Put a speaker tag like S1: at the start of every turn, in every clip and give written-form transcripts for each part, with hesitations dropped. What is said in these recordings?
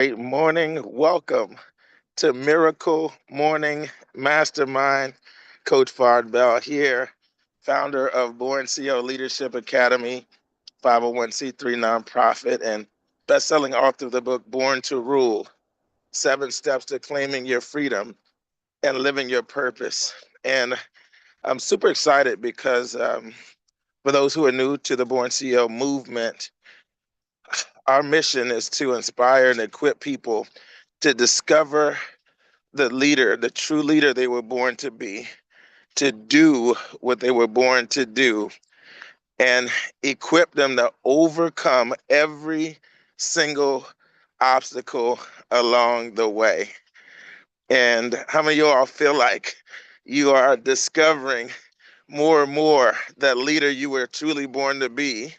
S1: Great morning. Welcome to Miracle Morning Mastermind. Coach Fard Bell here, founder of BornCEO Leadership Academy, 501c3 nonprofit, and best-selling author of the book Born to Rule: 7 Steps to Claiming Your Freedom and Living Your Purpose. And I'm super excited because for those who are new to the BornCEO movement, our mission is to inspire and equip people to discover the leader, the true leader they were born to be, to do what they were born to do, and equip them to overcome every single obstacle along the way. And how many of you all feel like you are discovering more and more that leader you were truly born to be?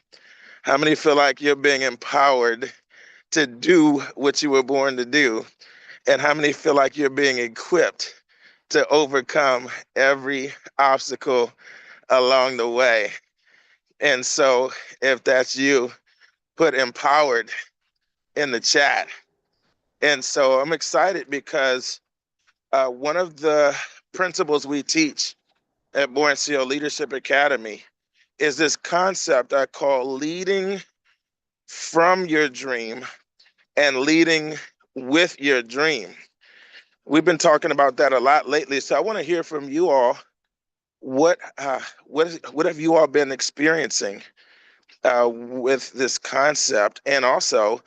S1: How many feel like you're being empowered to do what you were born to do? And how many feel like you're being equipped to overcome every obstacle along the way? And so, if that's you, put empowered in the chat. And so, I'm excited because one of the principles we teach at BornCEO Leadership Academy is this concept I call leading from your dream and leading with your dream. We've been talking about that a lot lately, so I want to hear from you all. What have you all been experiencing with this concept, and also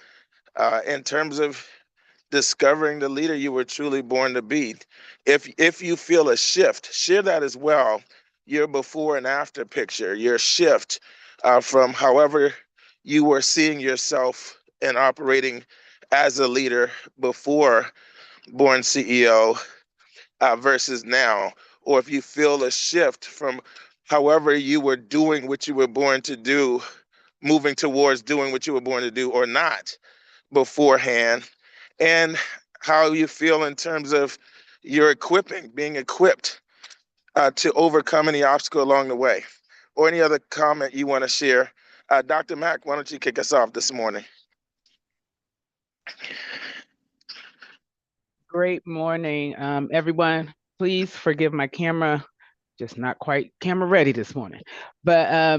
S1: in terms of discovering the leader you were truly born to be? If you feel a shift, share that as well. Your before and after picture, your shift from however you were seeing yourself and operating as a leader before Born CEO versus now, or if you feel a shift from however you were doing what you were born to do, moving towards doing what you were born to do or not beforehand, and how you feel in terms of your equipping, being equipped to overcome any obstacle along the way, or any other comment you want to share. Dr. Mack, why don't you kick us off this morning?
S2: Great morning, everyone. Please forgive my camera, just not quite camera ready this morning. But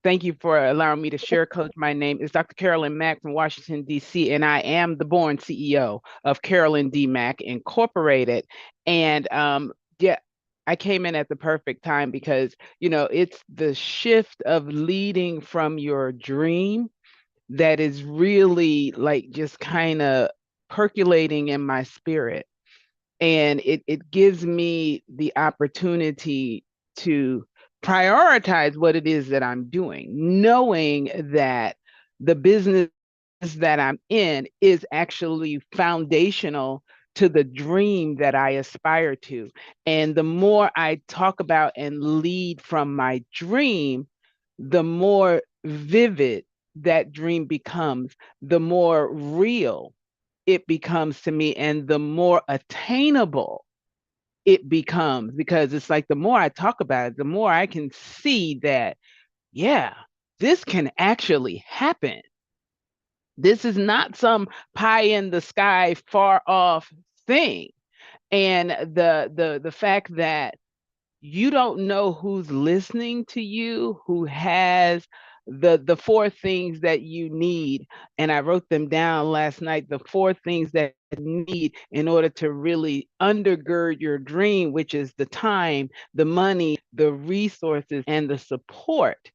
S2: thank you for allowing me to share, Coach. My name is Dr. Carolyn Mack from Washington, D.C., and I am the born CEO of Carolyn D. Mack Incorporated. And yeah, I came in at the perfect time because, it's the shift of leading from your dream that is really like just kind of percolating in my spirit. And it gives me the opportunity to prioritize what it is that I'm doing, knowing that the business that I'm in is actually foundational to the dream that I aspire to. And the more I talk about and lead from my dream, the more vivid that dream becomes, the more real it becomes to me, and the more attainable it becomes, because it's like the more I talk about it, the more I can see that, yeah, this can actually happen. This is not some pie in the sky, far off thing. And the fact that you don't know who's listening to you, who has the four things that you need. And I wrote them down last night, the four things that you need in order to really undergird your dream, which is the time, the money, the resources, and the support.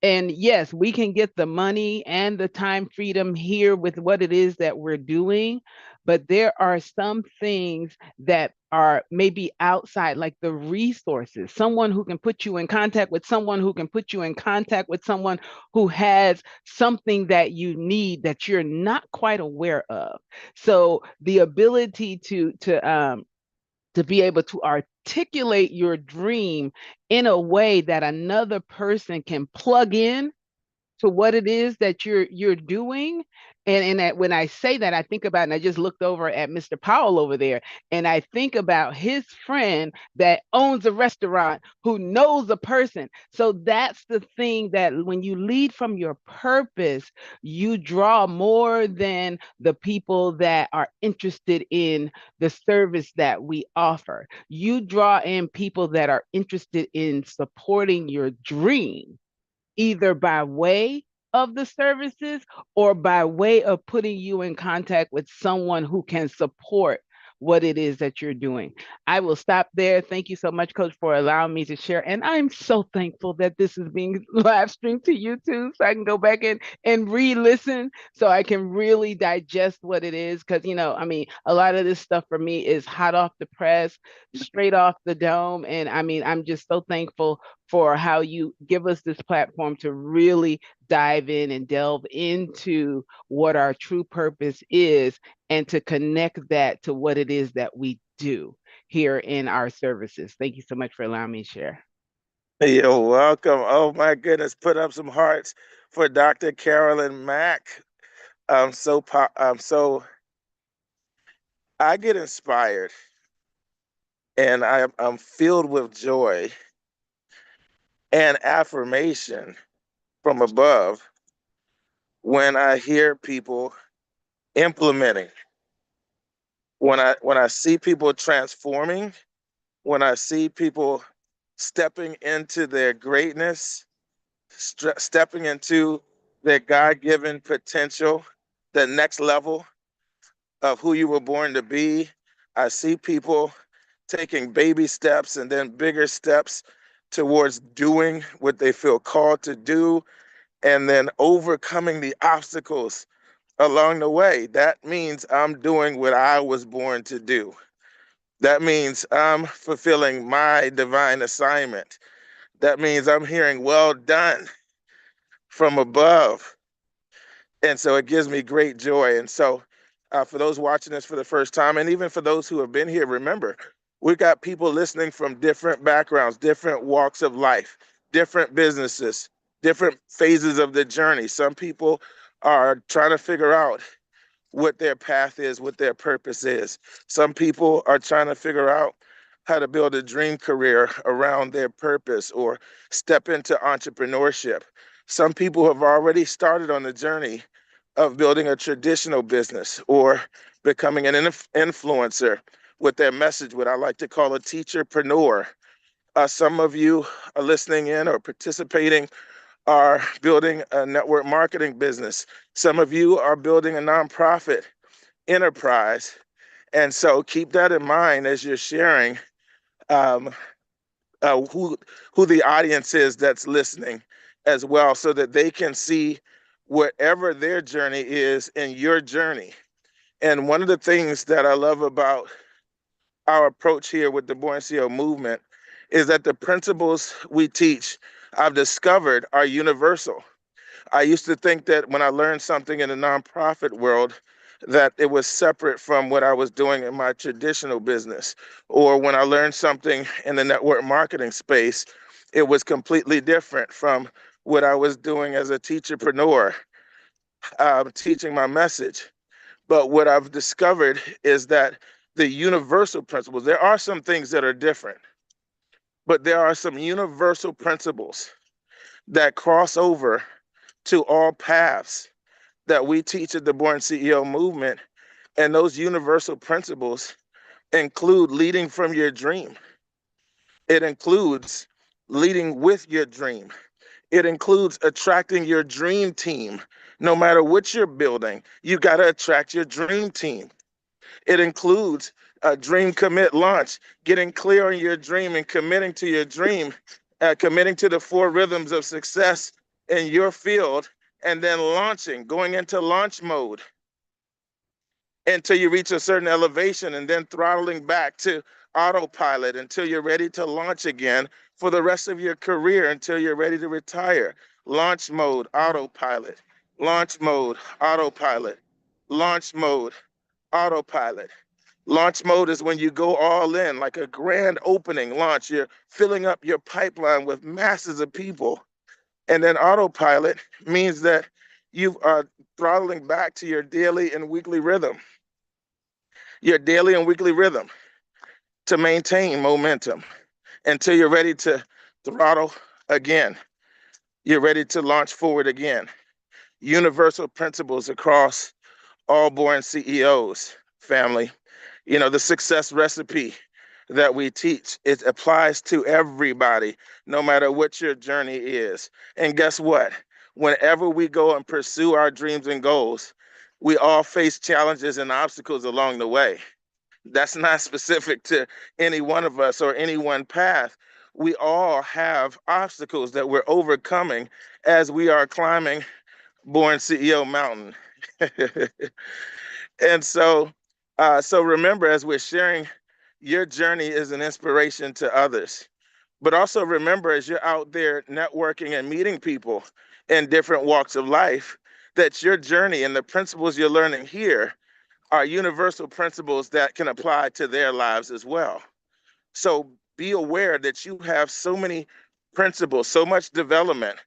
S2: And yes, we can get the money and the time freedom here with what it is that we're doing, but there are some things that are maybe outside, like the resources, someone who can put you in contact with someone who can put you in contact with someone who has something that you need that you're not quite aware of. So the ability to be able to articulate your dream in a way that another person can plug in to what it is that you're doing And that when I say that, I think about, and I just looked over at Mr. Powell over there, and I think about his friend that owns a restaurant who knows a person. So that's the thing, that when you lead from your purpose, you draw more than the people that are interested in the service that we offer. You draw in people that are interested in supporting your dream, either by way of the services or by way of putting you in contact with someone who can support what it is that you're doing. I will stop there. Thank you so much, Coach, for allowing me to share. And I'm so thankful that this is being live streamed to YouTube so I can go back and re-listen so I can really digest what it is. Because, I mean, a lot of this stuff for me is hot off the press, straight off the dome. And I mean, I'm just so thankful for how you give us this platform to really dive in and delve into what our true purpose is, and to connect that to what it is that we do here in our services. Thank you so much for allowing me to share.
S1: You're welcome. Oh my goodness, put up some hearts for Dr. Carolyn Mack. I get inspired and I'm filled with joy and affirmation from above when I hear people implementing, when I see people transforming, when I see people stepping into their greatness, stepping into their God-given potential, the next level of who you were born to be. I see people taking baby steps and then bigger steps towards doing what they feel called to do, and then overcoming the obstacles along the way. That means I'm doing what I was born to do. That means I'm fulfilling my divine assignment. That means I'm hearing well done from above. And so it gives me great joy. And so for those watching this for the first time, and even for those who have been here, remember, we've got people listening from different backgrounds, different walks of life, different businesses, different phases of the journey. Some people are trying to figure out what their path is, what their purpose is. Some people are trying to figure out how to build a dream career around their purpose or step into entrepreneurship. Some people have already started on the journey of building a traditional business or becoming an influencer with their message, what I like to call a teacherpreneur. Some of you are listening in or participating are building a network marketing business. Some of you are building a nonprofit enterprise. And so keep that in mind as you're sharing um, who the audience is that's listening as well, so that they can see whatever their journey is in your journey. And one of the things that I love about our approach here with the BornCEO movement is that the principles we teach, I've discovered, are universal. I used to think that when I learned something in the nonprofit world, that it was separate from what I was doing in my traditional business. Or when I learned something in the network marketing space, it was completely different from what I was doing as a teacherpreneur, teaching my message. But what I've discovered is that the universal principles, there are some things that are different, but there are some universal principles that cross over to all paths that we teach at the Born CEO movement. And those universal principles include leading from your dream. It includes leading with your dream. It includes attracting your dream team. No matter what you're building, you got to attract your dream team. It includes a dream commit launch, getting clear on your dream and committing to your dream, committing to the 4 rhythms of success in your field, and then launching, going into launch mode until you reach a certain elevation, and then throttling back to autopilot until you're ready to launch again for the rest of your career until you're ready to retire. Launch mode, autopilot, launch mode, autopilot, launch mode, autopilot. Launch mode is when you go all in, like a grand opening launch. You're filling up your pipeline with masses of people. And then autopilot means that You are throttling back to your daily and weekly rhythm, your daily and weekly rhythm to maintain momentum until you're ready to throttle again. You're ready to launch forward again. Universal principles across all born CEOs, family. You know, the success recipe that we teach, it applies to everybody, no matter what your journey is. And guess what? Whenever we go and pursue our dreams and goals, we all face challenges and obstacles along the way. That's not specific to any one of us or any one path. We all have obstacles that we're overcoming as we are climbing Born CEO Mountain. And so remember, as we're sharing, your journey is an inspiration to others. But also remember, as you're out there networking and meeting people in different walks of life, that your journey and the principles you're learning here are universal principles that can apply to their lives as well. So be aware that you have so many principles, so much development,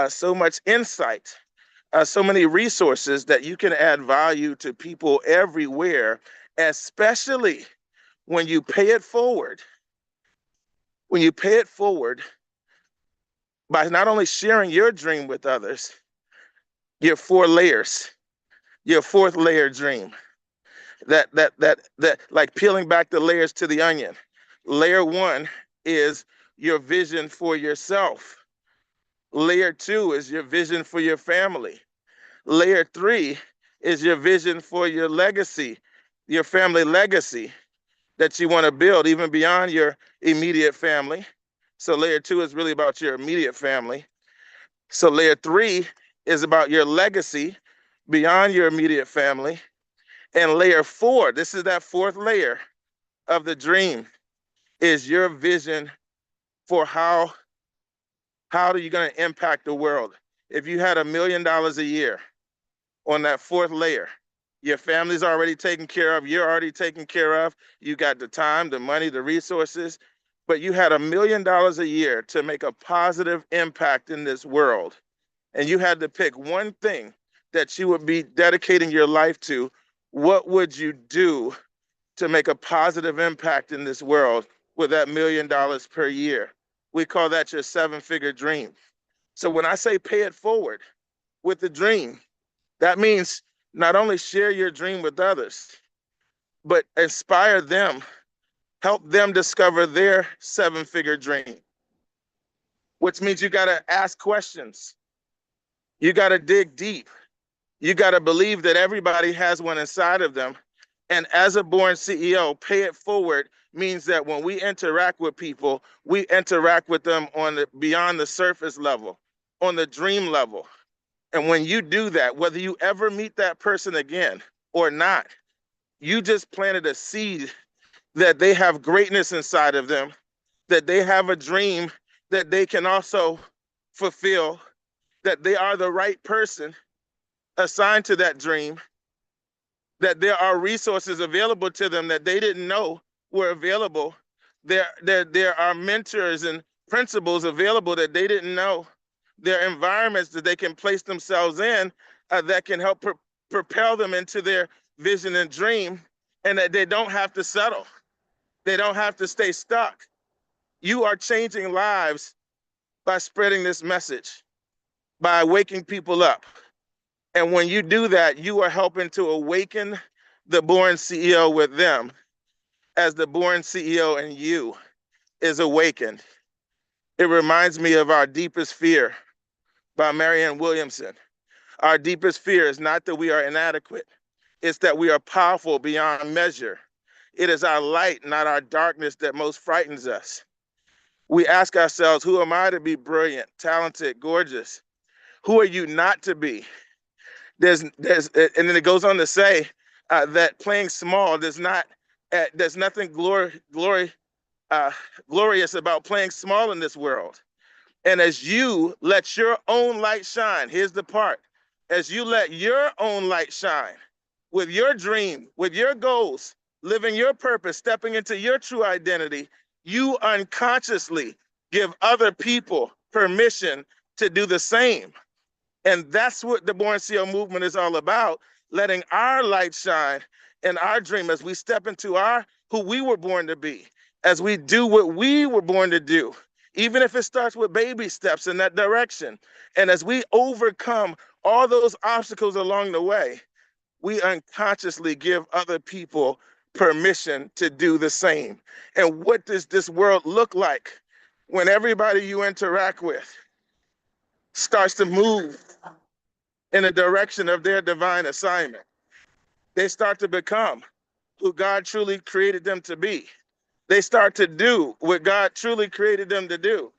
S1: so much insight, so many resources that you can add value to people everywhere, especially when you pay it forward. When you pay it forward by not only sharing your dream with others, your 4 layers, your 4th layer dream, that like peeling back the layers to the onion. Layer 1 is your vision for yourself. Layer 2 is your vision for your family. Layer 3 is your vision for your legacy, your family legacy that you want to build even beyond your immediate family. So layer 2 is really about your immediate family. So layer 3 is about your legacy beyond your immediate family. And layer 4, this is that 4th layer of the dream, is your vision for how are you going to impact the world. If you had $1 million a year on that 4th layer, your family's already taken care of, you're already taken care of, you got the time, the money, the resources, but you had $1 million a year to make a positive impact in this world. And you had to pick one thing that you would be dedicating your life to. What would you do to make a positive impact in this world with that $1 million per year? We call that your 7-figure dream. So when I say pay it forward with the dream, that means not only share your dream with others, but inspire them, help them discover their 7-figure dream, which means you got to ask questions. You got to dig deep. You got to believe that everybody has one inside of them. And as a born CEO, pay it forward means that when we interact with people, we interact with them on the beyond the surface level, on the dream level. And when you do that, whether you ever meet that person again or not, you just planted a seed that they have greatness inside of them, that they have a dream that they can also fulfill, that they are the right person assigned to that dream, that there are resources available to them that they didn't know were available. There are mentors and principals available that they didn't know. There are environments that they can place themselves in that can help propel them into their vision and dream, and that they don't have to settle. They don't have to stay stuck. You are changing lives by spreading this message, by waking people up. And when you do that, you are helping to awaken the born CEO with them as the born CEO in you is awakened. It reminds me of Our Deepest Fear by Marianne Williamson. Our deepest fear is not that we are inadequate. It's that we are powerful beyond measure. It is our light, not our darkness, that most frightens us. We ask ourselves, who am I to be brilliant, talented, gorgeous? Who are you not to be? And then it goes on to say that playing small there's nothing uh, glorious about playing small in this world. And as you let your own light shine, here's the part, as you let your own light shine with your dream, with your goals, living your purpose, stepping into your true identity, you unconsciously give other people permission to do the same. And that's what the Born CEO movement is all about, letting our light shine in our dream as we step into our who we were born to be, as we do what we were born to do, even if it starts with baby steps in that direction. And as we overcome all those obstacles along the way, we unconsciously give other people permission to do the same. And what does this world look like when everybody you interact with starts to move in the direction of their divine assignment? They start to become who God truly created them to be. They start to do what God truly created them to do.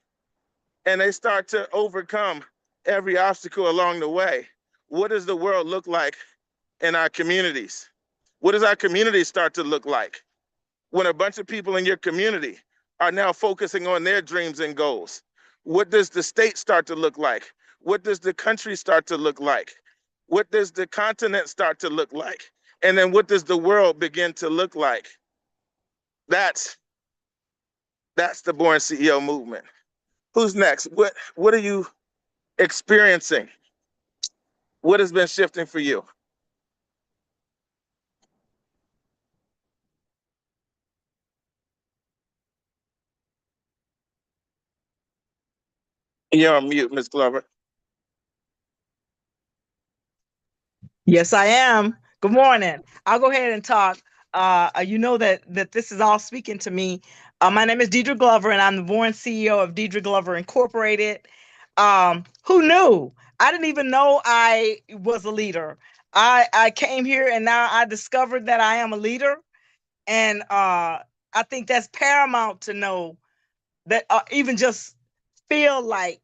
S1: And they start to overcome every obstacle along the way. What does the world look like in our communities? What does our community start to look like when a bunch of people in your community are now focusing on their dreams and goals? What does the state start to look like? What does the country start to look like? What does the continent start to look like? And then what does the world begin to look like? That's the Born CEO movement. Who's next? What are you experiencing? What has been shifting for you? You're on mute, Ms. Glover.
S3: Yes, I am. Good morning. I'll go ahead and talk. You know that this is all speaking to me. My name is Deidre Glover, and I'm the Born CEO of Deidre Glover Incorporated. Who knew? I didn't even know I was a leader. I came here, and now I discovered that I am a leader, and I think that's paramount to know that, even just feel like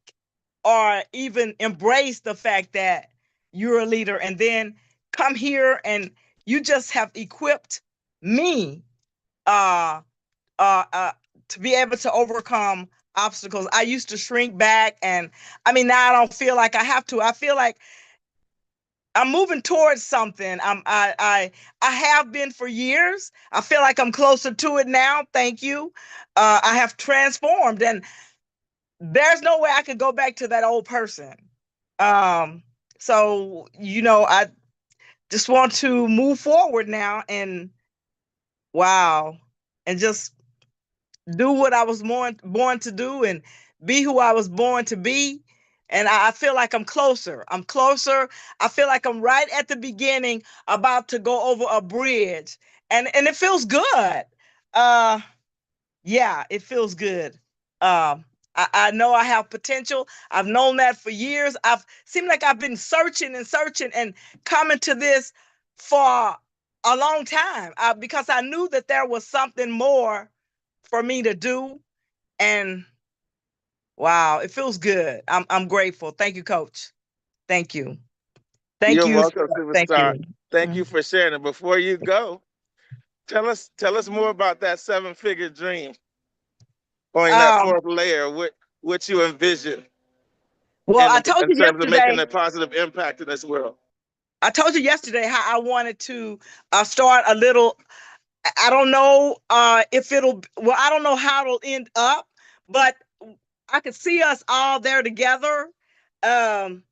S3: or even embrace the fact that you're a leader, and then come here and you just have equipped me uh, uh, uh, to be able to overcome obstacles. I used to shrink back, and I mean, now I don't feel like I have to. I feel like I'm moving towards something. I have been for years. I feel like I'm closer to it now. Thank you. I have transformed, and there's no way I could go back to that old person. Um, so I just want to move forward now, and wow, and just do what I was born to do, and be who I was born to be. And I feel like I'm closer. I'm closer. I feel like I'm right at the beginning, about to go over a bridge, and it feels good. Uh, yeah, it feels good. Um, I know I have potential. I've known that for years. I've seemed like I've been searching and searching and coming to this for a long time, because I knew that there was something more for me to do. And wow, it feels good. I'm grateful. Thank you, Coach. Thank you. Thank
S1: You're
S3: you.
S1: welcome,
S3: Thank
S1: superstar.
S3: you.
S1: Thank you for sharing it. Before you go, tell us more about that seven-figure dream on that
S3: Um,
S1: fourth layer. What you envision
S3: well,
S1: in
S3: I told
S1: in
S3: you
S1: terms of making
S3: yesterday.
S1: a positive impact in this world.
S3: I told you yesterday how I wanted to start a little. I don't know if it'll. Well, I don't know how it'll end up, but I could see us all there together, um,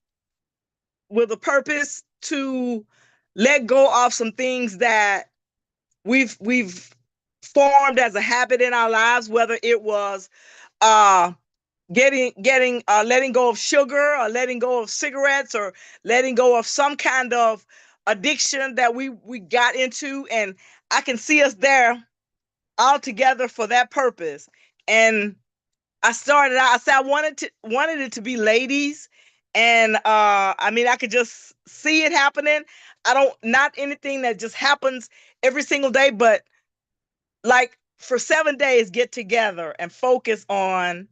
S3: with a purpose to let go of some things that we've formed as a habit in our lives, whether it was uh, getting letting go of sugar, or letting go of cigarettes, or letting go of some kind of addiction that we got into. And I can see us there all together for that purpose. And I started out, I said I wanted it to be ladies. And I mean, I could just see it happening. I don't, not anything that just happens every single day, but like for 7 days, get together and focus on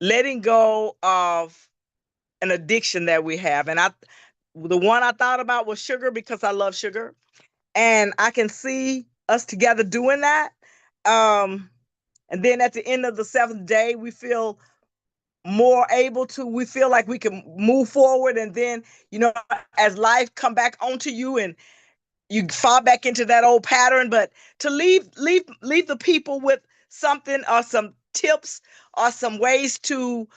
S3: letting go of an addiction that we have. And the one I thought about was sugar, because I love sugar. And I can see us together doing that. Um, and then at the end of the seventh day, we feel like we can move forward. And then, as life come back onto you, and you fall back into that old pattern, but to leave the people with something, or some tips, or some ways to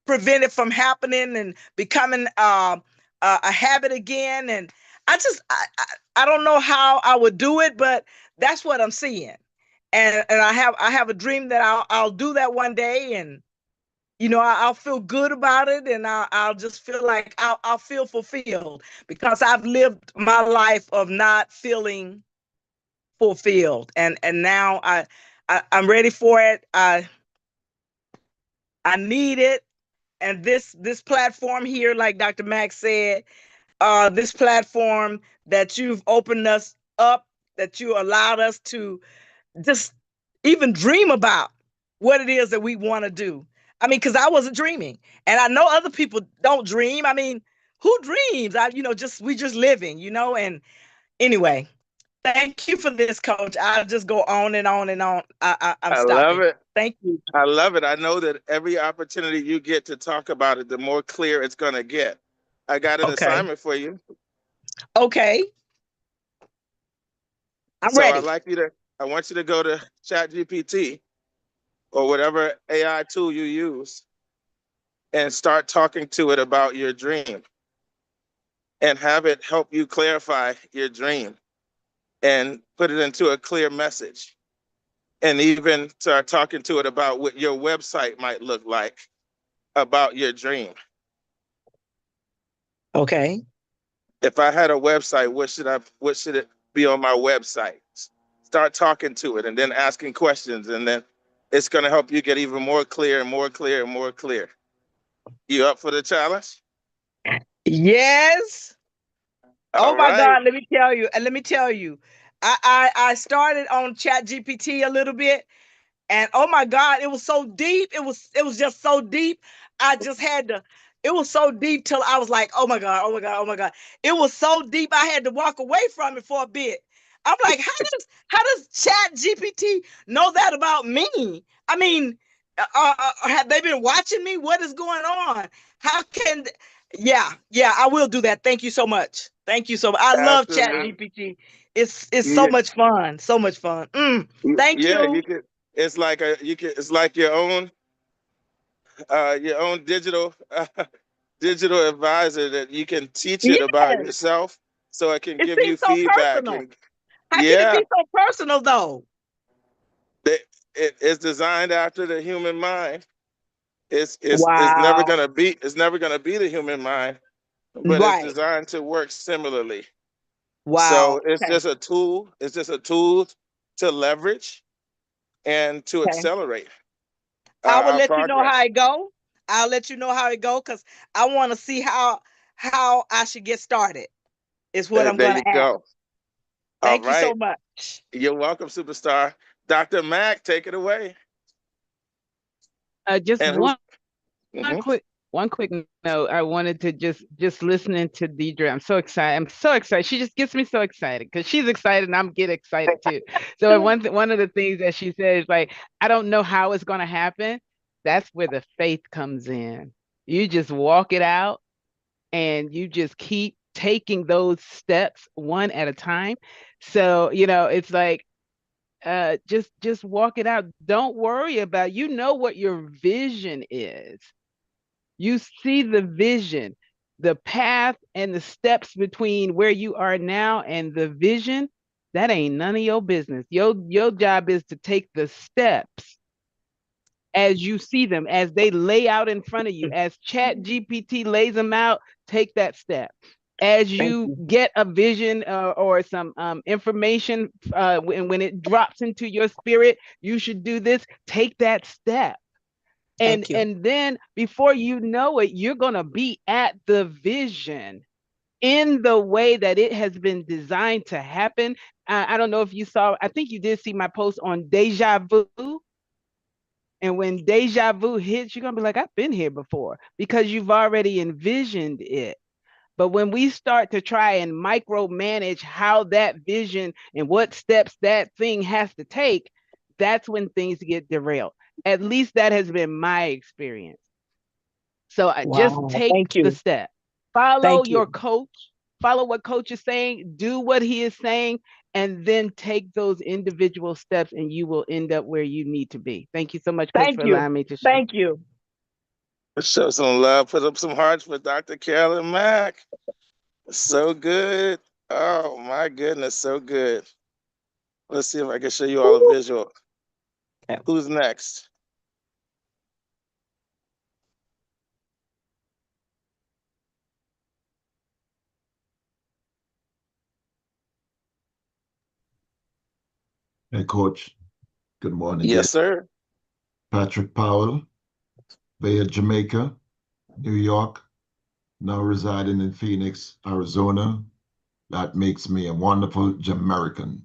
S3: prevent it from happening and becoming a habit again. And I don't know how I would do it, but that's what I'm seeing. And I have a dream that I'll do that one day, and I'll feel good about it, and I'll just feel like I'll feel fulfilled, because I've lived my life of not feeling fulfilled, and now I'm ready for it. I need it, and this platform here, like Dr. Max said, this platform that you've opened us up, that you allowed us to just even dream about what it is that we want to do. I mean, because I wasn't dreaming, and I know other people don't dream. I mean, who dreams? We just living, And anyway, thank you for this, Coach. I'll just go on and on and on. I'm
S1: I love
S3: stopping.
S1: it.
S3: Thank you.
S1: I love it. I know that every opportunity you get to talk about it, the more clear it's going to get. I got an
S3: Okay.
S1: assignment for you.
S3: Okay. I'm
S1: So
S3: ready.
S1: I want you to go to ChatGPT or whatever AI tool you use and start talking to it about your dream and have it help you clarify your dream and put it into a clear message. And even start talking to it about what your website might look like about your dream.
S3: Okay.
S1: If I had a website, what should it be on my website? Start talking to it and then asking questions, and then it's going to help you get even more clear and more clear and more clear. You up for the challenge?
S3: Yes. Oh
S1: All
S3: my
S1: right.
S3: God, let me tell you. I started on Chat GPT a little bit, and oh my God, it was so deep. It was just so deep. I just had to, it was so deep till I was like, oh my God, oh my God, oh my God. It was so deep I had to walk away from it for a bit. I'm like, how does Chat GPT know that about me? I mean, have they been watching me? What is going on? How can yeah, I will do that. Thank you so much. Thank you so much. I love Chat
S1: Absolutely.
S3: GPT. It's so
S1: Yeah,
S3: much fun. So much fun. Thank
S1: yeah,
S3: you.
S1: you could. It's like your own digital advisor that you can teach it about
S3: Yes.
S1: yourself, so it can
S3: It
S1: give you
S3: seems so
S1: feedback.
S3: personal.
S1: And
S3: How can it
S1: yeah,
S3: be so personal though?
S1: it's designed after the human mind.
S3: Wow.
S1: It's never gonna be the human mind, but it's
S3: Right.
S1: designed to work similarly.
S3: Wow.
S1: So it's
S3: Okay.
S1: just a tool. It's just a tool to leverage and to
S3: Okay.
S1: accelerate
S3: I will
S1: our
S3: let you know how
S1: progress.
S3: it go. I'll let you know how it go, because I want to see how I should get started. Is what I'm
S1: There
S3: gonna
S1: you
S3: ask.
S1: go. All
S3: Thank you so
S1: right.
S3: much.
S1: You're welcome, superstar. Dr. Mack, take it away.
S2: Just
S1: And who's
S2: one
S1: mhm.
S2: quick note. I wanted to just listening to Deidre. I'm so excited. I'm so excited. She just gets me so excited because she's excited and I'm get excited too. So one of the things that she said is like, I don't know how it's gonna happen. That's where the faith comes in. You just walk it out and you just keep taking those steps one at a time. So, it's like just walk it out. Don't worry about, what your vision is. You see the vision, the path and the steps between where you are now and the vision. That ain't none of your business. Your job is to take the steps as you see them, as they lay out in front of you, as Chat GPT lays them out. Take that step. As
S3: Thank
S2: you
S3: you.
S2: get a vision or some information, when it drops into your spirit, you should do this. Take that step. and
S3: Thank you.
S2: and then before you know it, you're going to be at the vision in the way that it has been designed to happen. I don't know if you saw, I think you did see my post on deja vu. And when deja vu hits, you're going to be like, I've been here before, because you've already envisioned it. But when we start to try and micromanage how that vision and what steps that thing has to take, that's when things get derailed. At least that has been my experience. So I just
S3: Wow.
S2: take
S3: Thank
S2: the
S3: you.
S2: step. Follow
S3: Thank you.
S2: your coach. Follow what coach is saying. Do what he is saying, and then take those individual steps, and you will end up where you need to be. Thank you so much, coach,
S3: Thank
S2: for
S3: you.
S2: allowing me to share.
S3: Thank you.
S1: Let's show some love. Put up some hearts for Dr. Carolyn Mack. So good. Oh my goodness, so good. Let's see if I can show you all a visual.
S3: Okay.
S1: Who's next?
S4: Hey, Coach. Good morning.
S1: Yes, sir.
S4: Patrick Powell, Bay of Jamaica, New York, now residing in Phoenix, Arizona. That makes me a wonderful Jamaican.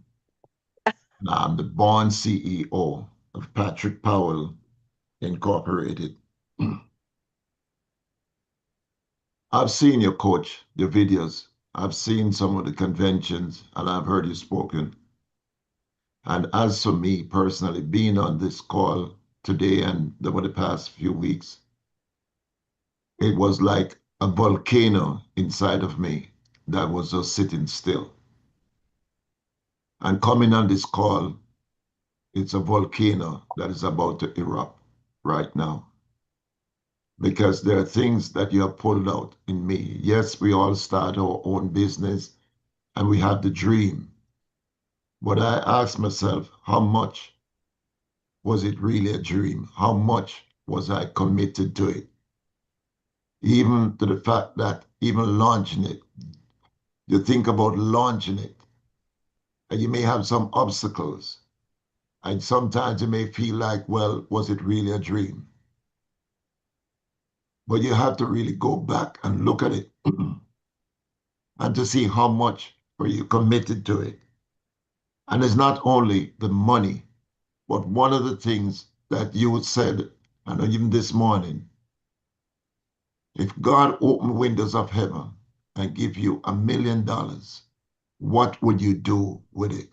S4: Now I'm the born CEO of Patrick Powell Incorporated. I've seen your coach, your videos. I've seen some of the conventions and I've heard you spoken. And as for me personally, being on this call today and over the past few weeks, it was like a volcano inside of me that was just sitting still. And coming on this call, it's a volcano that is about to erupt right now. Because there are things that you have pulled out in me. Yes, we all start our own business and we have the dream. But I asked myself, how much was it really a dream? How much was I committed to it? Even to the fact that even launching it, you think about launching it, and you may have some obstacles. And sometimes you may feel like, well, was it really a dream? But you have to really go back and look at it and to see how much were you committed to it. And it's not only the money, but one of the things that you said, and even this morning, if God opened windows of heaven and give you $1 million, what would you do with it?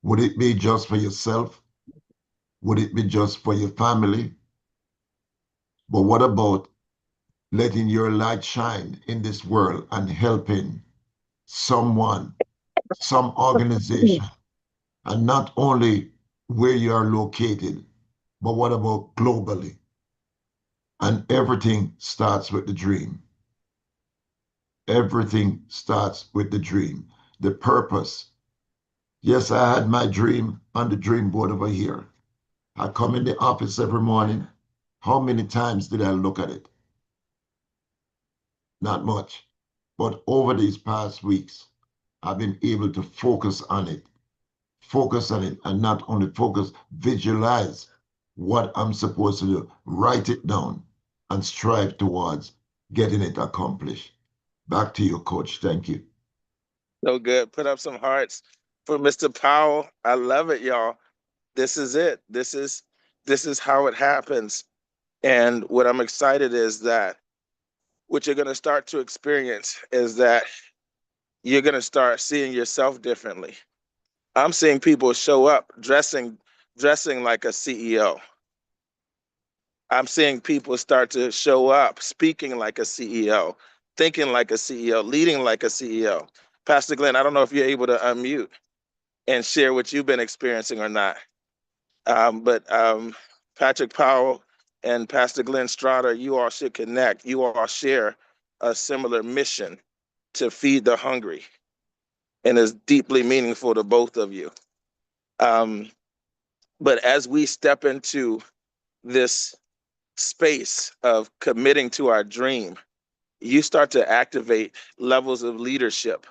S4: Would it be just for yourself? Would it be just for your family? But what about letting your light shine in this world and helping someone, some organization, and not only where you are located, but what about globally? And everything starts with the dream. Everything starts with the dream, the purpose. Yes, I had my dream on the dream board over here. I come in the office every morning. How many times did I look at it? Not much. But over these past weeks, I've been able to focus on it, and not only focus, visualize what I'm supposed to do, write it down, and strive towards getting it accomplished. Back to you, Coach. Thank you.
S1: So good. Put up some hearts for Mr. Powell. I love it, y'all. This is it. This is how it happens. And what I'm excited is that what you're going to start to experience is that you're going to start seeing yourself differently. I'm seeing people show up dressing like a CEO. I'm seeing people start to show up speaking like a CEO, thinking like a CEO, leading like a CEO. Pastor Glenn, I don't know if you're able to unmute and share what you've been experiencing or not. But Patrick Powell and Pastor Glenn Strada, you all should connect. You all share a similar mission to feed the hungry, and it's deeply meaningful to both of you. Um, but as we step into this space of committing to our dream, you start to activate levels of leadership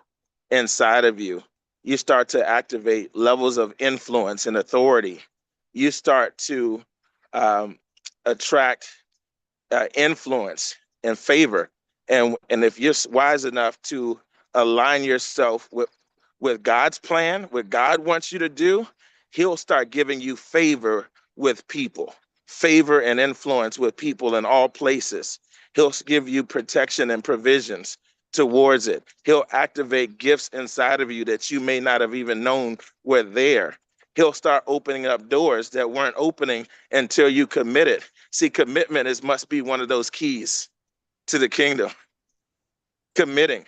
S1: inside of you. You start to activate levels of influence and authority. You start to um, attract influence and favor. And if you're wise enough to align yourself with God's plan, what God wants you to do, He'll start giving you favor with people, favor and influence with people in all places. He'll give you protection and provisions towards it. He'll activate gifts inside of you that you may not have even known were there. He'll start opening up doors that weren't opening until you committed. See, commitment must be one of those keys to the kingdom. Committing.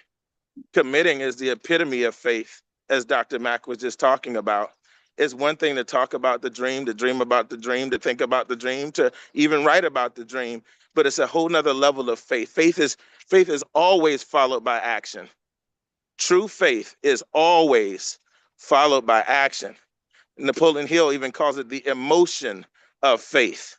S1: Committing is the epitome of faith, as Dr. Mack was just talking about. It's one thing to talk about the dream, to dream about the dream, to think about the dream, to even write about the dream. but it's a whole nother level of faith. Faith is always followed by action. True faith is always followed by action. Napoleon Hill even calls it the emotion of faith.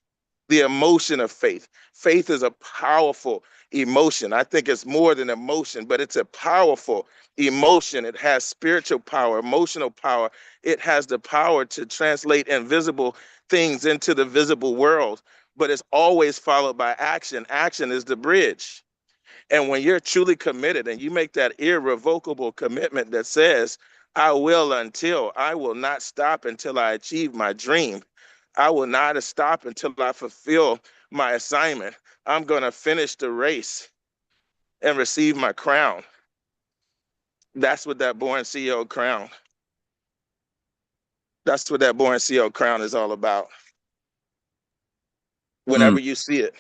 S1: The emotion of faith. Faith is a powerful emotion. I think it's more than emotion, but it's a powerful emotion. It has spiritual power, emotional power. It has the power to translate invisible things into the visible world, but it's always followed by action. Action is the bridge. And when you're truly committed and you make that irrevocable commitment that says, I will not stop until I achieve my dream. I will not stop until I fulfill my assignment. I'm going to finish the race and receive my crown. That's what that Born CEO crown. That's what that Born CEO crown is all about. Whenever you see it.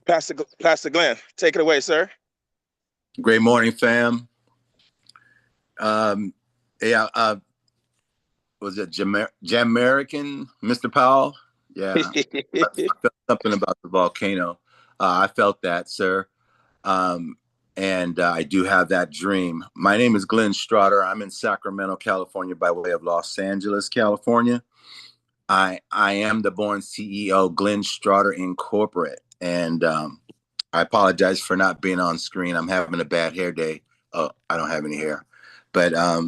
S1: Pastor Glenn, take it away, sir.
S5: Great morning, fam. Was it Jamaican, Mr. Powell? Yeah, I felt something about the volcano. I felt that, sir. And I do have that dream. My name is Glenn Strotter. I'm in Sacramento, California, by way of Los Angeles, California. I am the Born CEO, Glenn Strotter Incorporate. And I apologize for not being on screen. I'm having a bad hair day. Oh, I don't have any hair, but I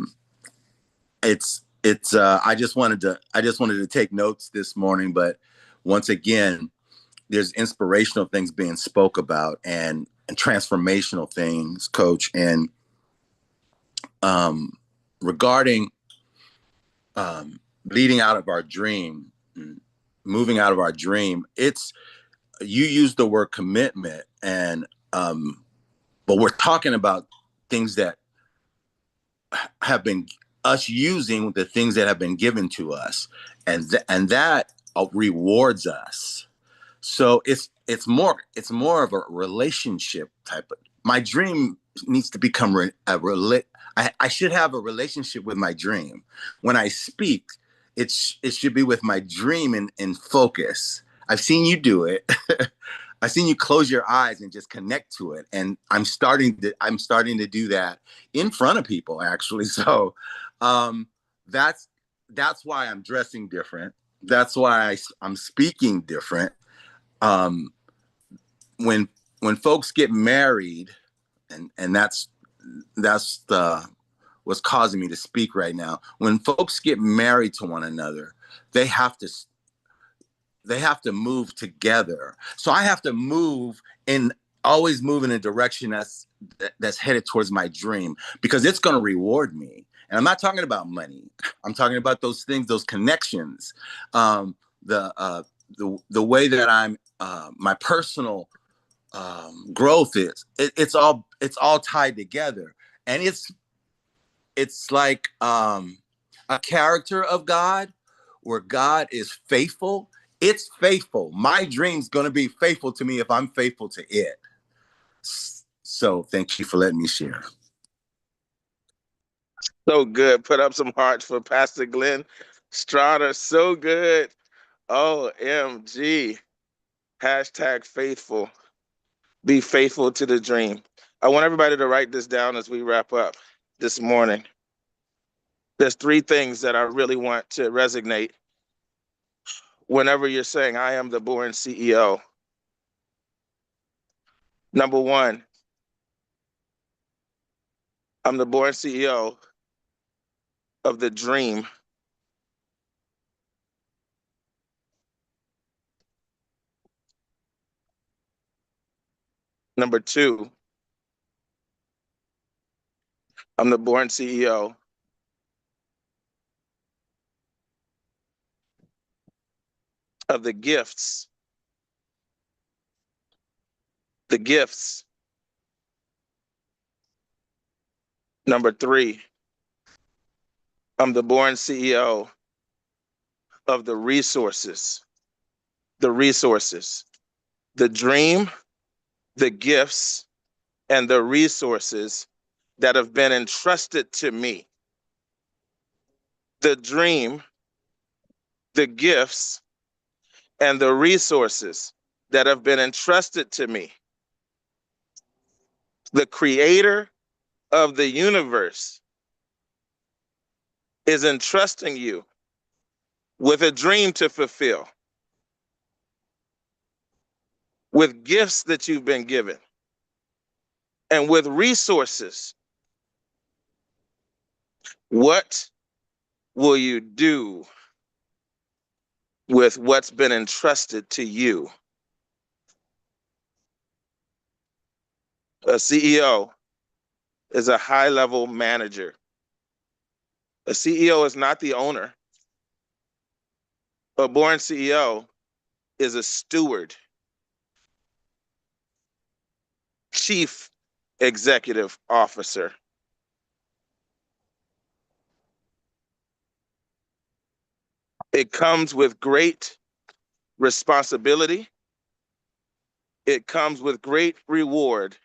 S5: just wanted to take notes this morning. But once again, there's inspirational things being spoke about and transformational things, Coach. And regarding leading out of our dream, moving out of our dream, you use the word commitment, and but we're talking about things that have been us using the things that have been given to us, and that rewards us. So it's more of a relationship type of. My dream needs to become I should have a relationship with my dream. When I speak, it should be with my dream in focus. I've seen you do it. I've seen you close your eyes and just connect to it. And I'm starting to do that in front of people, actually. So that's why I'm dressing different. That's why I'm speaking different. When folks get married, and that's what's causing me to speak right now. When folks get married to one another, they have to move together. So I have to always move in a direction that's headed towards my dream, because it's going to reward me. And I'm not talking about money. I'm talking about those things, those connections, the way that I'm my personal growth is. It's all tied together, and it's like a character of God, where God is faithful. It's faithful. My dream's going to be faithful to me if I'm faithful to it. So thank you for letting me share.
S1: So good. Put up some hearts for Pastor Glenn Strotter. So good. OMG. Hashtag faithful. Be faithful to the dream. I want everybody to write this down as we wrap up this morning. There's 3 things that I really want to resonate whenever you're saying, I am the Born CEO. Number 1, I'm the Born CEO of the dream. Number 2, I'm the Born CEO of the gifts. The gifts. Number 3, I'm the Born CEO of the resources. The resources. The dream, the gifts, and the resources that have been entrusted to me. The dream, the gifts, and the resources that have been entrusted to me. The creator of the universe is entrusting you with a dream to fulfill, with gifts that you've been given, and with resources. What will you do with what's been entrusted to you? A CEO is a high-level manager. A CEO is not the owner. A born CEO is a steward, chief executive officer. It comes with great responsibility. It comes with great reward.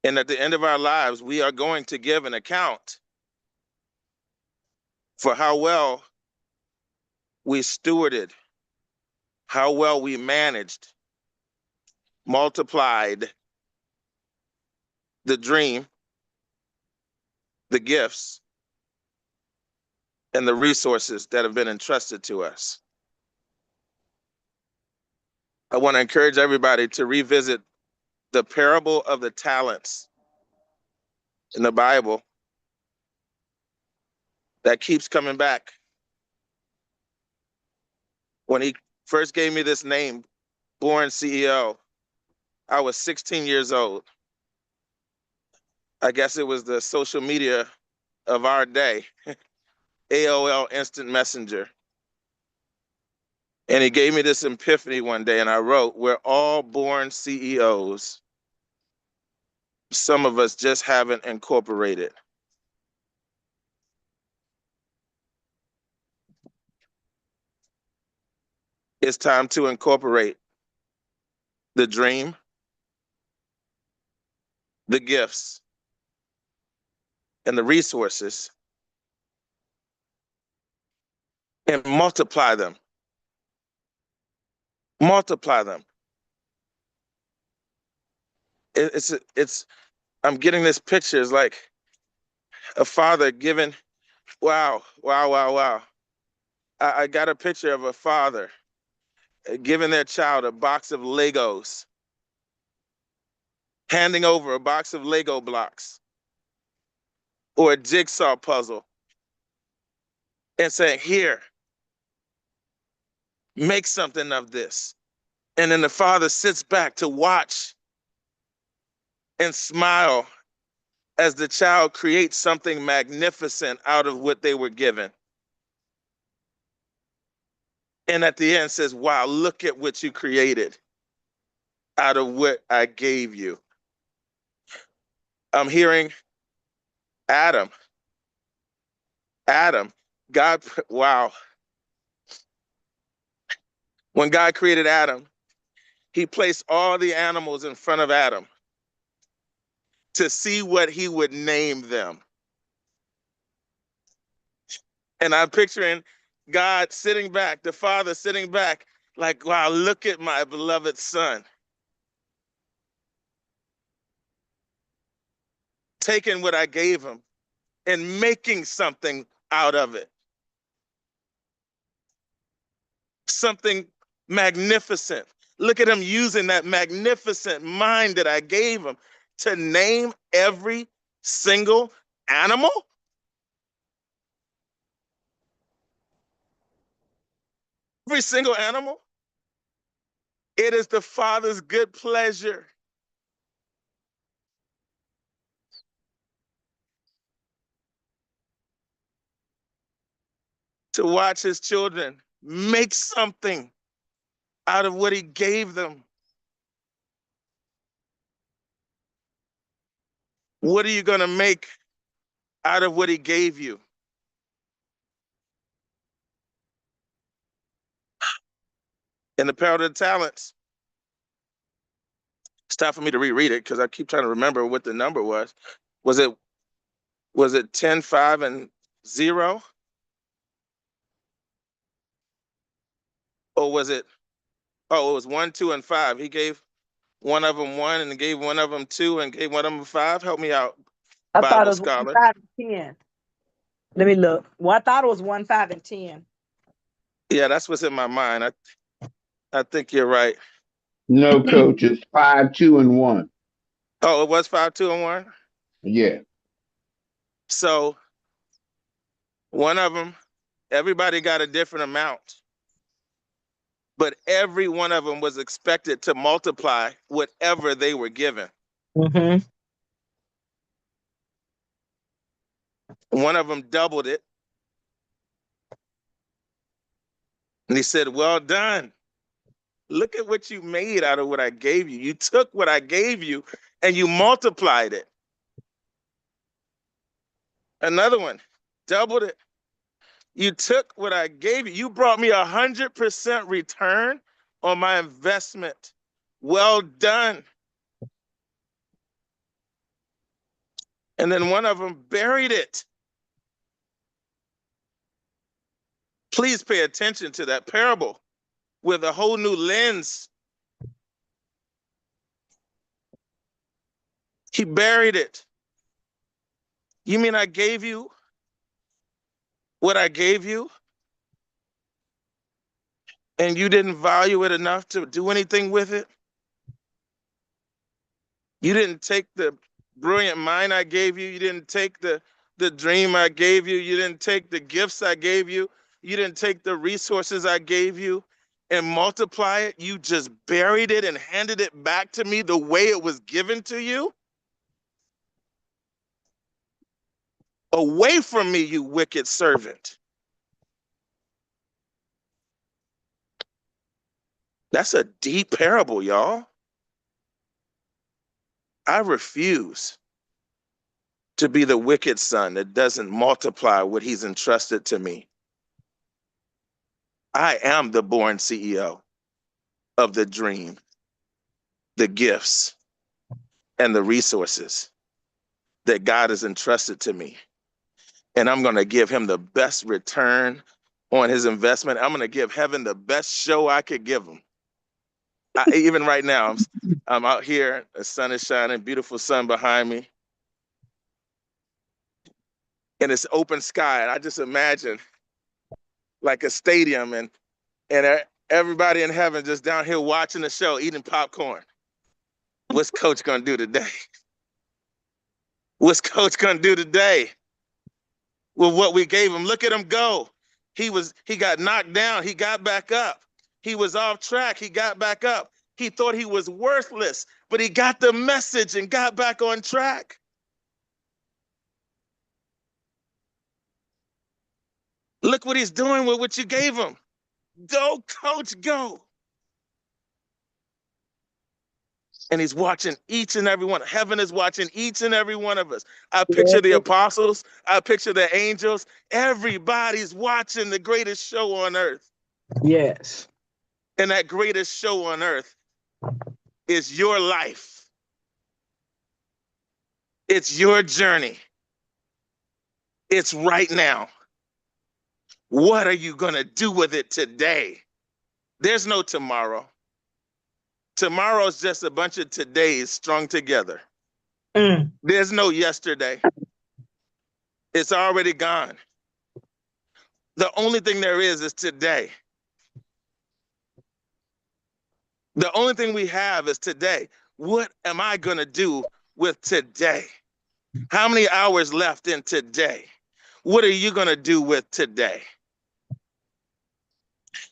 S1: And at the end of our lives, we are going to give an account for how well we stewarded, how well we managed, multiplied the dream, the gifts, and the resources that have been entrusted to us. I want to encourage everybody to revisit the parable of the talents in the Bible. That keeps coming back. When he first gave me this name, BornCEO, I was 16 years old. I guess it was the social media of our day, AOL Instant Messenger. And he gave me this epiphany one day, and I wrote, "We're all born CEOs. Some of us just haven't incorporated." It's time to incorporate the dream, the gifts, and the resources and multiply them. Multiply them. It's I'm getting this picture. It's like a father giving, wow, wow, wow, wow. I got a picture of a father giving their child a box of Legos, handing over a box of Lego blocks or a jigsaw puzzle and saying, "Here, make something of this." And then the father sits back to watch and smile as the child creates something magnificent out of what they were given. And at the end says, "Wow, look at what you created out of what I gave you." I'm hearing Adam. Adam, God, wow. When God created Adam, he placed all the animals in front of Adam to see what he would name them. And I'm picturing God sitting back, the father sitting back, like, "Wow, look at my beloved son." Taking what I gave him and making something out of it. Something magnificent. Look at him using that magnificent mind that I gave him to name every single animal. Every single animal. It is the Father's good pleasure to watch his children make something out of what he gave them. What are you going to make out of what he gave you? In the parable of the talents, It's time for me to reread it because I keep trying to remember what the number was. Was it 10, 5, and 0? Or was it, oh, it was 1, 2, and 5. He gave one of them 1 and gave one of them 2 and gave one of them 5. Help me out,
S3: I thought it
S1: Bible
S3: was 1,
S1: scholar.
S3: 5, and 10. Let me look. Well, I thought it was 1, 5, and 10.
S1: Yeah, that's what's in my mind. I think you're right.
S6: No, coach, it's 5, 2, and 1.
S1: Oh, it was 5, 2, and 1?
S6: Yeah.
S1: So one of them, everybody got a different amount, but every one of them was expected to multiply whatever they were given.
S3: Mm-hmm.
S1: One of them doubled it. And he said, well done. Look at what you made out of what I gave you. You took what I gave you and you multiplied it. Another one, doubled it. You took what I gave you. You brought me 100% return on my investment. Well done. And then one of them buried it. Please pay attention to that parable with a whole new lens. He buried it. You mean I gave you what I gave you and you didn't value it enough to do anything with it? You didn't take the brilliant mind I gave you. You didn't take the dream I gave you. You didn't take the gifts I gave you. You didn't take the resources I gave you and multiply it. You just buried it and handed it back to me the way it was given to you. Away from me, you wicked servant. That's a deep parable, y'all. I refuse to be the wicked son that doesn't multiply what he's entrusted to me. I am the born CEO of the dream, the gifts, and the resources that God has entrusted to me. And I'm going to give him the best return on his investment. I'm going to give heaven the best show I could give him. Even right now, I'm out here, the sun is shining, beautiful sun behind me. And it's open sky. And I just imagine like a stadium and everybody in heaven just down here watching the show, eating popcorn. What's coach going to do today? What's coach going to do today with what we gave him? Look at him go. He got knocked down. He got back up. He was off track. He got back up. He thought he was worthless, but he got the message and got back on track. Look what he's doing with what you gave him. Go, coach, go. And he's watching each and every one. Heaven is watching each and every one of us. I picture the apostles. I picture the angels. Everybody's watching the greatest show on earth.
S3: Yes.
S1: And that greatest show on earth is your life. It's your journey. It's right now. What are you going to do with it today? There's no tomorrow. Tomorrow's just a bunch of todays strung together. There's no yesterday. It's already gone. The only thing there is today. The only thing we have is today. What am I going to do with today? How many hours left in today? What are you going to do with today?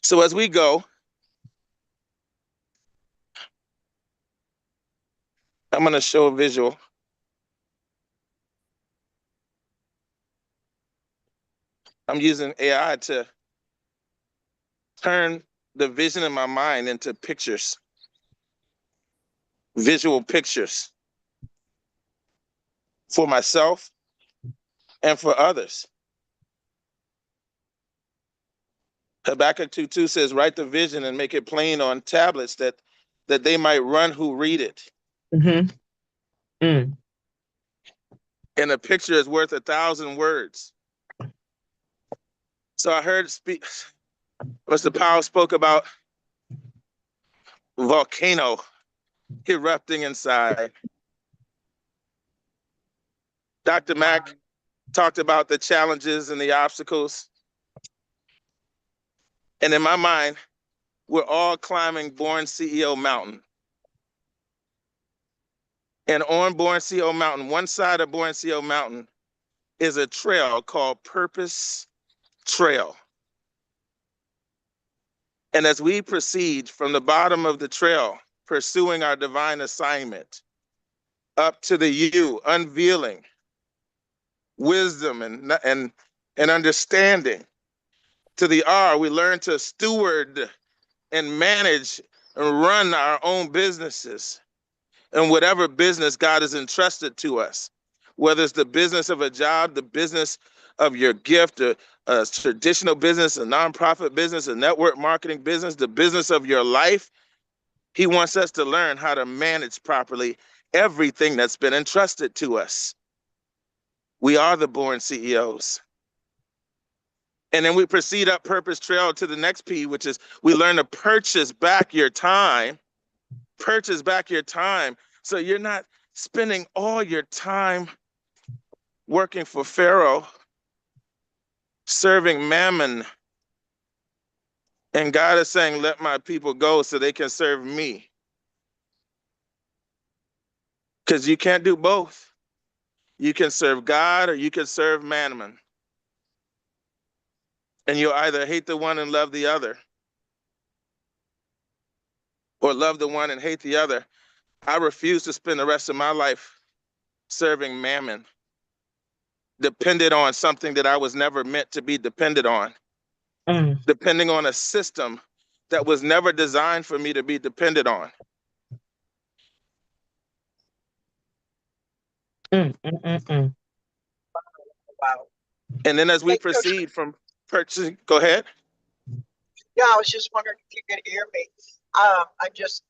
S1: So as we go, I'm going to show a visual. I'm using AI to turn the vision in my mind into pictures, visual pictures for myself and for others. Habakkuk 2:2 says, write the vision and make it plain on tablets that they might run who read it.
S3: Mm-hmm. Mm.
S1: And a picture is worth 1,000 words. So I heard Mr. Powell spoke about volcano erupting inside. Dr. Mack talked about the challenges and the obstacles. And in my mind, we're all climbing BornCEO Mountain. And on BornCEO Mountain, one side of BornCEO Mountain is a trail called Purpose Trail. And as we proceed from the bottom of the trail, pursuing our divine assignment, up to the U, unveiling wisdom and understanding, to the R, we learn to steward and manage and run our own businesses and whatever business God has entrusted to us, whether it's the business of a job, the business of your gift, a traditional business, a nonprofit business, a network marketing business, the business of your life. He wants us to learn how to manage properly everything that's been entrusted to us. We are the born CEOs. And then we proceed up Purpose Trail to the next P, which is we learn to purchase back your time. Purchase back your time so you're not spending all your time working for Pharaoh, serving mammon. And God is saying, let my people go so they can serve me. Because you can't do both. You can serve God or you can serve mammon. And you'll either hate the one and love the other, or love the one and hate the other. I refuse to spend the rest of my life serving mammon, dependent on something that I was never meant to be dependent on,
S3: Mm.
S1: depending on a system that was never designed for me to be dependent on.
S3: Mm. Mm. Mm. Mm.
S7: Wow.
S1: And then as we
S7: Hey, Coach.
S1: proceed from purchasing, go ahead.
S7: Yeah, I was just wondering if you could hear me.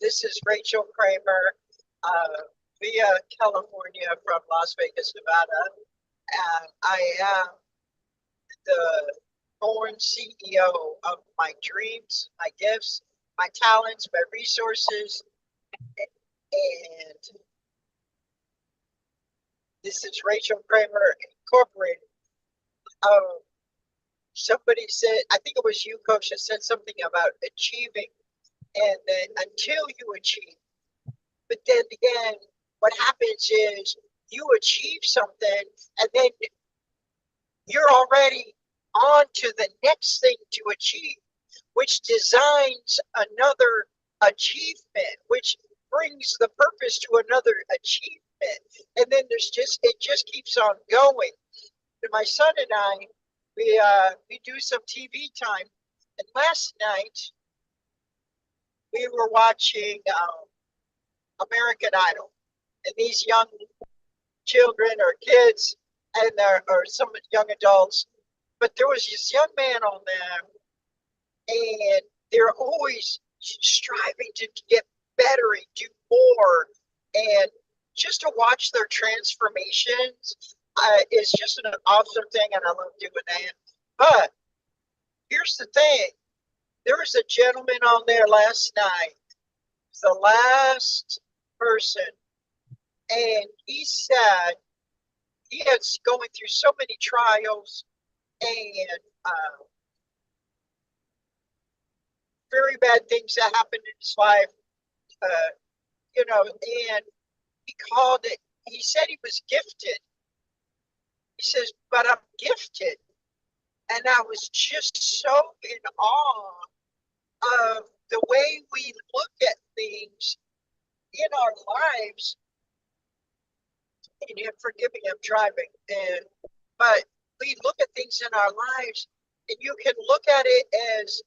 S7: This is Rachel Kramer, via California from Las Vegas, Nevada. And I am the born CEO of my dreams, my gifts, my talents, my resources. And this is Rachel Kramer Incorporated. Somebody said, I think it was you, Coach, that said something about achieving, and then until you achieve. But then again, what happens is you achieve something, and then you're already on to the next thing to achieve, which designs another achievement, which brings the purpose to another achievement. And then it just keeps on going. And my son and I, we do some TV time. And last night we were watching American Idol, and these young children or kids, and or some young adults, but there was this young man on there, and they're always striving to get better and do more, and just to watch their transformations is just an awesome thing, and I love doing that. But here's the thing: there was a gentleman on there last night, the last person, and he said he is going through so many trials and very bad things that happened in his life, and he called it, he said he was gifted. He says, but I'm gifted. And I was just so in awe of the way we look at things in our lives. And forgive me, I'm driving. But we look at things in our lives, and you can look at it as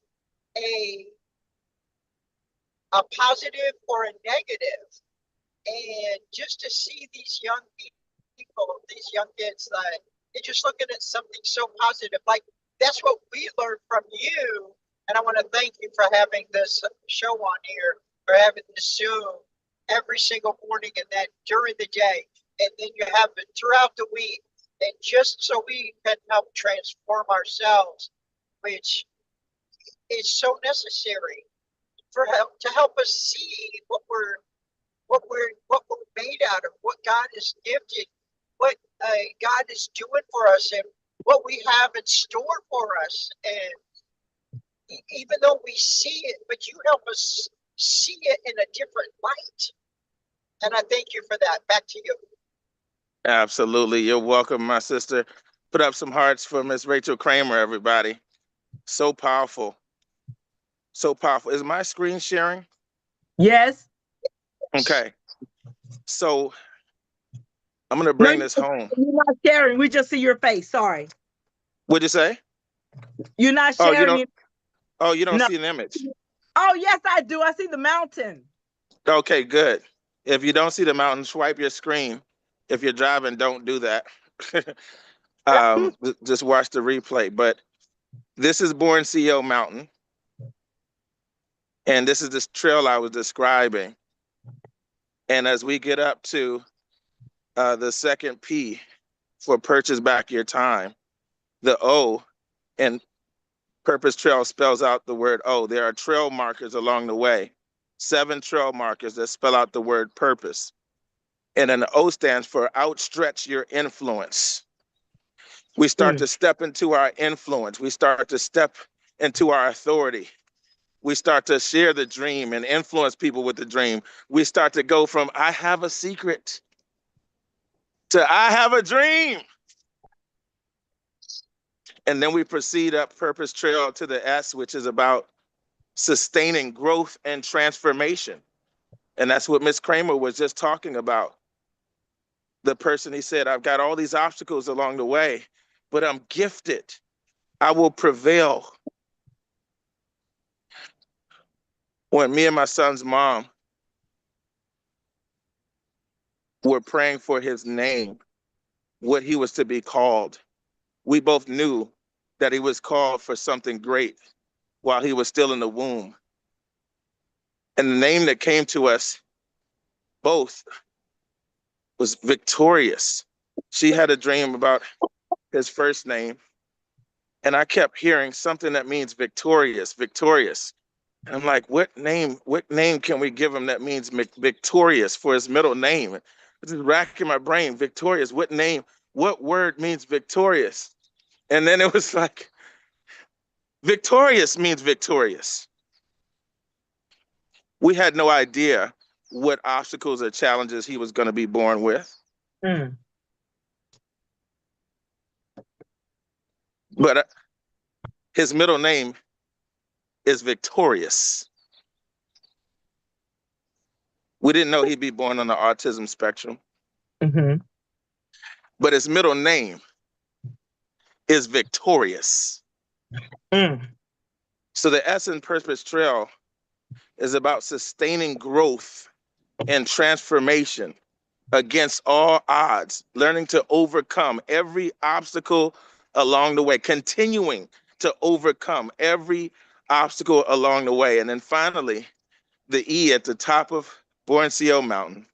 S7: a positive or a negative. And just to see these young people, these young kids, that they're just looking at something so positive. Like, that's what we learned from you. And I want to thank you for having this show on here, for having this Zoom. every single morning and then during the day. And then you have it throughout the week. And just so we can help transform ourselves, which is so necessary for help to help us see what we're made out of, what God is gifted, what God is doing for us, and what we have in store for us. And even though we see it, but you help us see it in a different light. And I thank you for that. Back to you.
S1: Absolutely. You're welcome, my sister. Put up some hearts for Miss Rachel Kramer, everybody. So powerful. So powerful. Is my screen sharing?
S3: Yes.
S1: Okay. So I'm going to
S3: No,
S1: bring this home.
S3: you're not sharing. We just see your face. Sorry.
S1: What'd you say?
S3: You're not
S1: Oh,
S3: sharing it.
S1: you don't
S3: No.
S1: see an image.
S3: Oh, yes, I do. I see the mountain.
S1: Okay, good. If you don't see the mountain, swipe your screen. If you're driving, don't do that. Just watch the replay. But this is BornCEO Mountain. And this is this trail I was describing. And as we get up to the second P for purchase back your time, the O in Purpose Trail spells out the word O. There are trail markers along the way, 7 trail markers that spell out the word purpose. And then the O stands for outstretch your influence. We start to step into our influence. We start to step into our authority. We start to share the dream and influence people with the dream. We start to go from I have a secret to I have a dream. And then we proceed up Purpose Trail to the S, which is about sustaining growth and transformation. And that's what Miss Kramer was just talking about. The person, he said, I've got all these obstacles along the way, but I'm gifted. I will prevail. When me and my son's mom were praying for his name, what he was to be called, we both knew that he was called for something great while he was still in the womb. And the name that came to us both was Victorious. She had a dream about his first name, and I kept hearing something that means victorious, victorious. And I'm like, what name can we give him that means victorious for his middle name? It's just racking my brain. Victorious, what word means victorious? And then it was like, victorious means victorious. We had no idea what obstacles or challenges he was going to be born with. But his middle name is Victorious. We didn't know he'd be born on the autism spectrum. But his middle name is Victorious. So the S in Purpose Trail is about sustaining growth and transformation against all odds, learning to overcome every obstacle along the way, continuing to overcome every obstacle along the way. And then finally, the E at the top of BornCEO Mountain,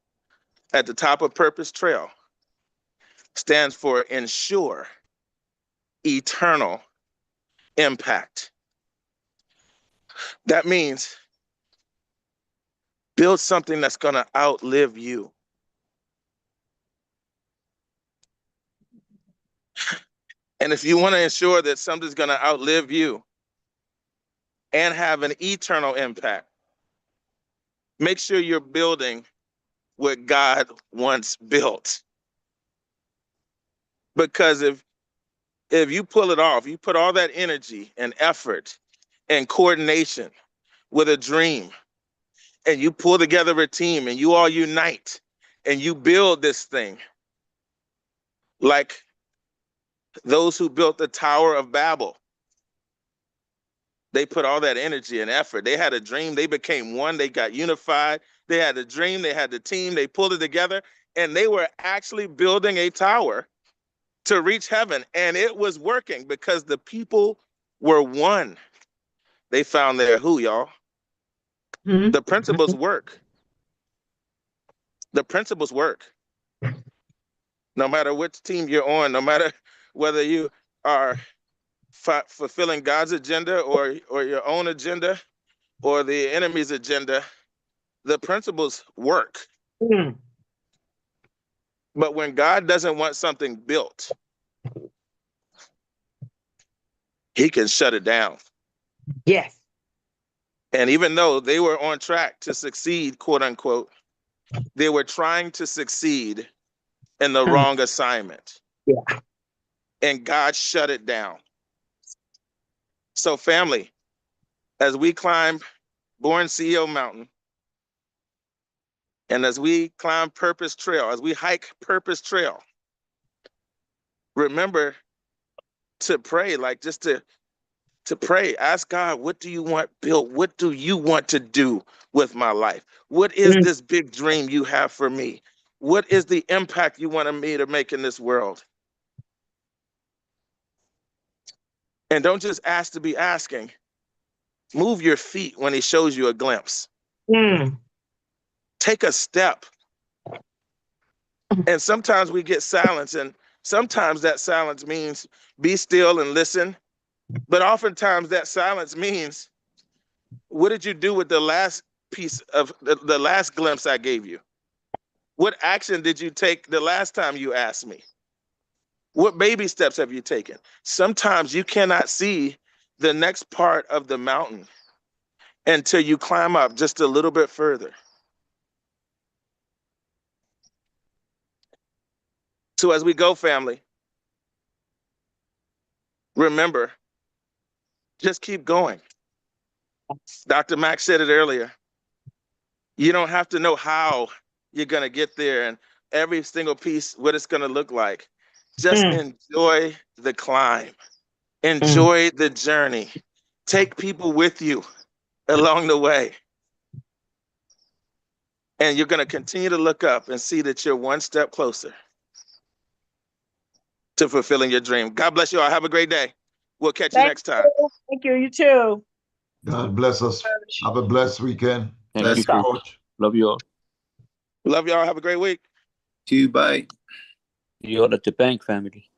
S1: at the top of Purpose Trail, stands for ensure eternal impact. That means build something that's going to outlive you. And if you want to ensure that something's going to outlive you and have an eternal impact, make sure you're building what God once built. Because if you pull it off, you put all that energy and effort and coordination with a dream, and you pull together a team and you all unite and you build this thing like those who built the Tower of Babel. They put all that energy and effort. They had a dream. They became one. They got unified. They had a dream. They had the team. They pulled it together. And they were actually building a tower to reach heaven. And it was working because the people were one. They found their who, y'all. The principles work. The principles work. No matter which team you're on, no matter whether you are fulfilling God's agenda or your own agenda or the enemy's agenda, the principles work.
S3: Mm.
S1: But when God doesn't want something built, he can shut it down.
S3: Yes.
S1: And even though they were on track to succeed, quote unquote, they were trying to succeed in the wrong assignment.
S3: Yeah.
S1: And God shut it down. So family, as we climb BornCEO Mountain, and as we climb Purpose Trail, as we hike Purpose Trail, remember to pray, like just to pray. Ask God, what do you want built? What do you want to do with my life? What is this big dream you have for me? What is the impact you want me to make in this world? And don't just ask to be asking. Move your feet when he shows you a glimpse. Take a step. And sometimes we get silence, and sometimes that silence means be still and listen. But oftentimes that silence means, what did you do with the last piece of the last glimpse I gave you? What action did you take the last time you asked me? What baby steps have you taken? Sometimes you cannot see the next part of the mountain until you climb up just a little bit further. So as we go, family, remember, just keep going. Dr. Mack said it earlier. You don't have to know how you're going to get there and every single piece, what it's going to look like. Just enjoy the climb. Enjoy the journey. Take people with you along the way. And you're going to continue to look up and see that you're one step closer to fulfilling your dream. God bless you all. Have a great day. We'll catch you next time.
S3: Thank you. You too.
S4: God bless us. Have a blessed weekend.
S5: Thank you,
S4: Coach.
S5: Love you all.
S1: Love y'all. Have a great week.
S5: See you. Bye.
S8: You all at the bank, family.